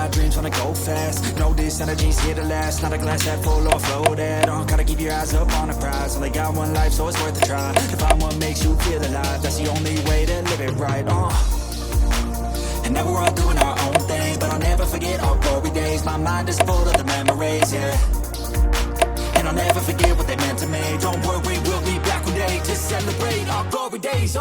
got dreams, wanna go fast. Know this energy's here to last. Not a glass half full or floated. Gotta keep your eyes up on the prize. Only got one life, so it's worth a try. To find what makes you feel alive, that's the only way to live it right. And now we're all doing our own thing, but I'll never forget our glory days. My mind is full of the memories, yeah. And I'll never forget what they meant to me. Don't worry, we'll be back one day to celebrate our glory days.